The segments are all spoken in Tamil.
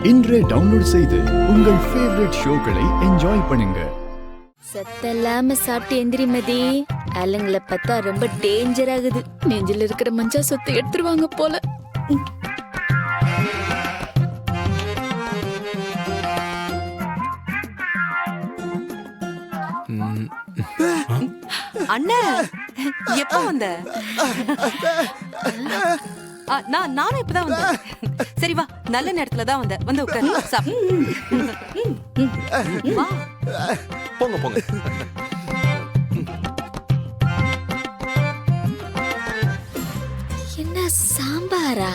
இன்றே டவுன்லோட் செய்து உங்கள் ஃபேவரட் ஷோக்களை என்ஜாய் பண்ணுங்க. சத்தல்லாம சாப்பிட்டு எந்திரிமதி. ஆளுங்களை பார்த்தா ரொம்ப டேஞ்சர் ஆகுது. நெஞ்சில இருக்கிற மஞ்சா சொத்தை எடுத்துருவாங்க போல. அண்ணா எப்ப வந்த? நானும் இப்பதான் வந்தேன். சரி வா, நல்ல நேரத்துல தான் வந்த. வந்து உட்காரு, சாப்பிடு. வா. போங்க போங்க. என்ன சாம்பாரா?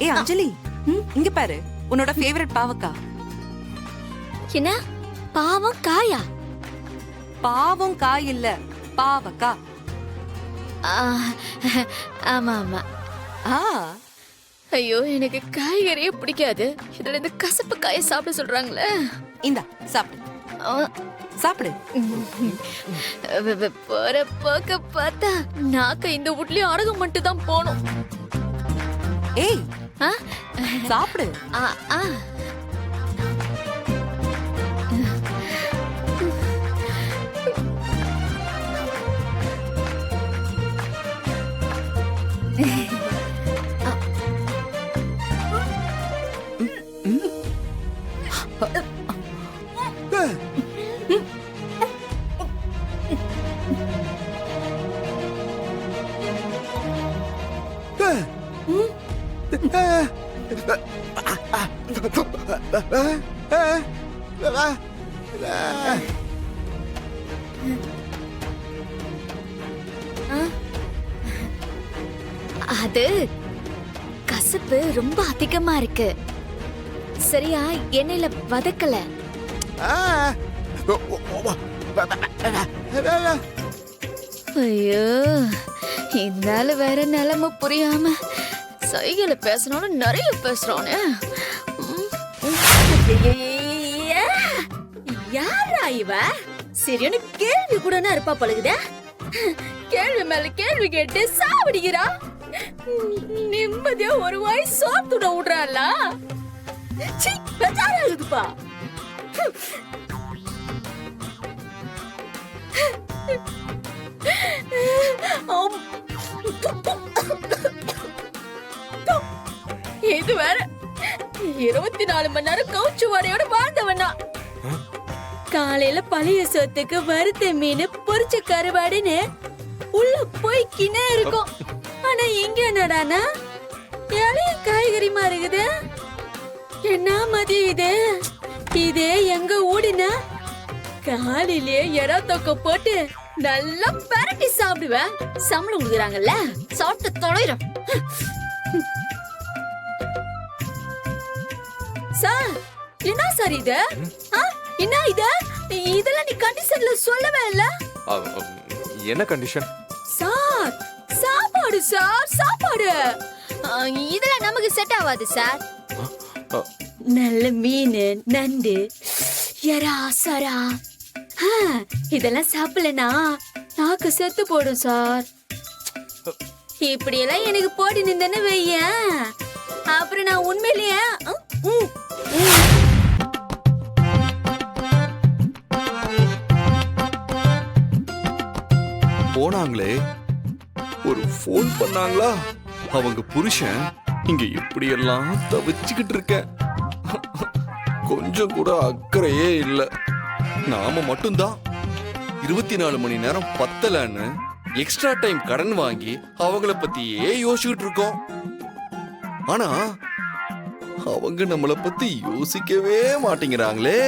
ஏ அஞ்சலி, இங்க பாரு, உன்னோட ஃபேவரட் பாவக்கா. என்ன பாவம் காயா? பாவம் காய் இல்ல, பாவக்கா. ஆமா ஆமா. ஆ, ஐயோ, எனக்கு காய்கறியே பிடிக்காது. இதுல இந்த கசப்பு காயை சாப்பிட சொல்றாங்களே. இந்தா சாப்பிடு, சாப்பிடு. போற போக்க பார்த்தா நாக்க இந்த வீட்லயும் அடகு மட்டும் தான் போகணும். ஏய், சாப்பிடு. அது கசப்பு ரொம்ப அதிகமா இருக்கு. சரியா எண்ணெயில வதக்கல. ஐயோ, இருந்தால வேற நிலைமை புரியாம சைகளை பேசணும்னு நிறைய பேசுறானே. யாரா இவ? சரியான கேள்வி கூட இருப்பா பழகுத. கேள்வி மேல கேள்வி கேட்டு சாவடிக்கிறா. நிம்மதியா ஒரு வாய் சோத்துட விடுறாள. பெஜாராகுதுப்பா. இது வேற 24 மணி நேரம் கவுச்சு வாடையோட வாழ்ந்தவனா. காலையில பழைய சொத்துக்கு வறுத்த மீன் பொரிச்ச கருவாடுன்னு உள்ள போய் கிணே இருக்கும். ஆனா இங்க என்னடானா இளைய காய்கறி மாறுகுது. என்ன மதி இது? இதே எங்க ஊடினா காலையிலே எறா தொக்க போட்டு நல்லா பரட்டி சாப்பிடுவேன். சம்பளம் கொடுக்குறாங்கல்ல, சாப்பிட்டு தொலைறோம். சார், என்ன சார் இது? என்ன இது? இதெல்லாம் நீ கண்டிஷன்ல சொல்லவே இல்ல. என்ன கண்டிஷன்? சார், சாப்பாடு சார், சாப்பாடு. இதெல்லாம் நமக்கு செட் ஆகாது சார். நல்ல மீன், நண்டு, எறா, சரா இதெல்லாம் சாப்பிடலனா நாக்கு செத்து போடும் சார். இப்படி எல்லாம் எனக்கு போடி நின்னு வைய, அப்புறம் நான் உண்மையிலேயே போனாங்களே, ஒரு போன் பண்ணாங்களா? அவங்க புருஷன் இங்க இப்படி எல்லாம் தவிச்சுக்கிட்டு இருக்க. கொஞ்சம் கூட அக்கறையே இல்ல. நாம மட்டும்தான் 24 மணி நேரம் பத்தலன்னு எக்ஸ்ட்ரா டைம் கடன் வாங்கி அவங்கள பத்தியே யோசிச்சுட்டு இருக்கோம். ஆனா அவங்க நம்மளை பத்தி யோசிக்கவே மாட்டேங்கிறாங்களே.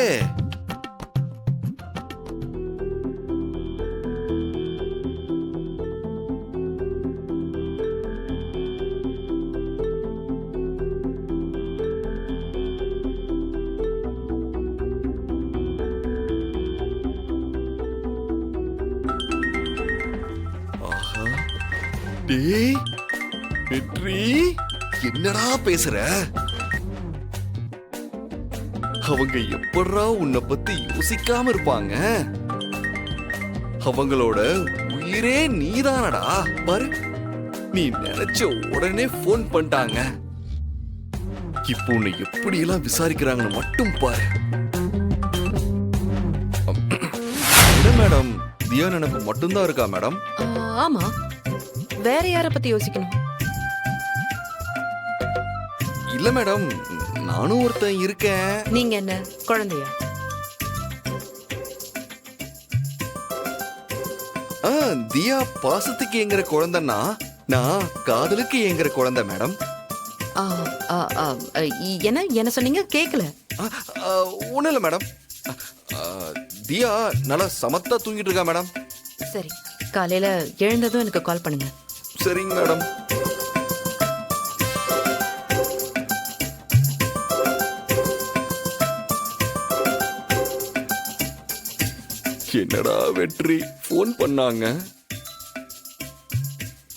டேய் வெற்றி, என்னடா பேசுற? அவங்க எப்படா உன்னை பத்தி யோசிக்காம இருப்பாங்க? அவங்களோட உயிரே நீதானடா. பாரு, நீ நினைச்ச உடனே போன் பண்ணிட்டாங்க. இப்போ உன்னை எப்படி எல்லாம் விசாரிக்கிறாங்கன்னு மட்டும் பாரு. என்ன மேடம், தியா நினைப்பு மட்டும்தான் இருக்கா மேடம்? ஆமா, வேற யார பத்தி யோசிக்கணும்? இல்ல மேடம், நானும் ஒருத்தன் இருக்கேன். நீங்க என்ன குழந்தையா? தியா பாசத்துக்கு ஏங்குற குழந்தைன்னா நான் காதலுக்கு ஏங்குற குழந்தை மேடம். ஆ, ஆ, ஆ, என்ன என்ன சொன்னீங்க? கேக்கல. ஒண்ணும் இல்ல மேடம். தியா நல்லா சமத்தா தூங்கிட்டு இருக்கா மேடம். சரி, காலையில எழுந்ததும் எனக்கு கால் பண்ணுங்க. சரிங்க மேடம். என்னடா வெற்றி, போன் பண்ணாங்க,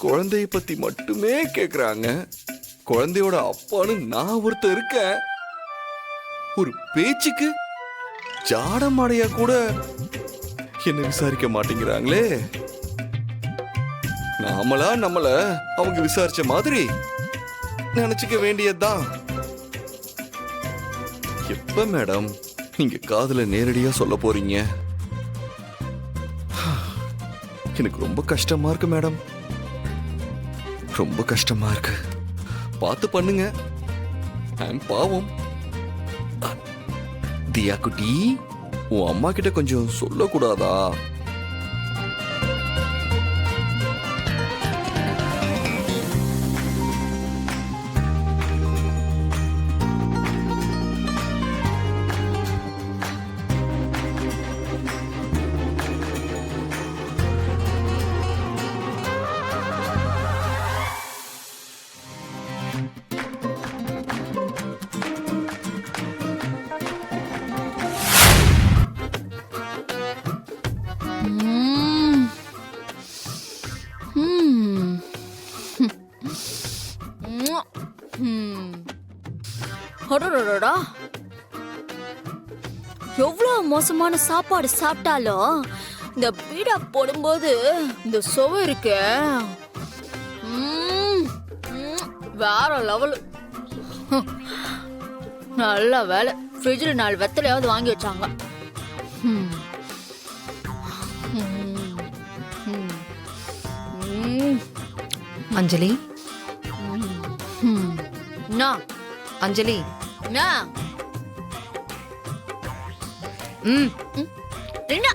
குழந்தைய பத்தி மட்டுமே கேக்குறாங்க. குழந்தையோட அப்பான்னு நான் ஒருத்தர் இருக்கேன். ஒரு பேச்சுக்கு ஜாடமாடையா கூட என்ன விசாரிக்க மாட்டேங்கிறாங்களே. நாமளா நம்மள அவங்க விசாரிச்ச மாதிரி நினைச்சுக்க வேண்டியதுதான். எப்ப மேடம் நீங்க காதுல நேரடியா சொல்ல போறீங்க? எனக்கு ரொம்ப கஷ்டமா இருக்கு மேடம், ரொம்ப கஷ்டமா இருக்கு. பார்த்து பண்ணுங்க. பாவம். தியா குட்டி, உன் அம்மா கிட்ட கொஞ்சம் சொல்லக்கூடாதா? அடடடடா. எவ்வளவு மோசமான சாப்பாடு சாப்பிட்டாலும் இந்த பீடா போடும்போது இந்த சுவை இருக்கு வேற லெவல். நல்ல வேலை, ஃப்ரிட்ஜில் 4 வெத்தலையாவது வாங்கி வச்சாங்க. ம். ம். ம். ம். அஞ்சலி, ம். என்ன? அஞ்சலி. என்ன? ம் என்ன?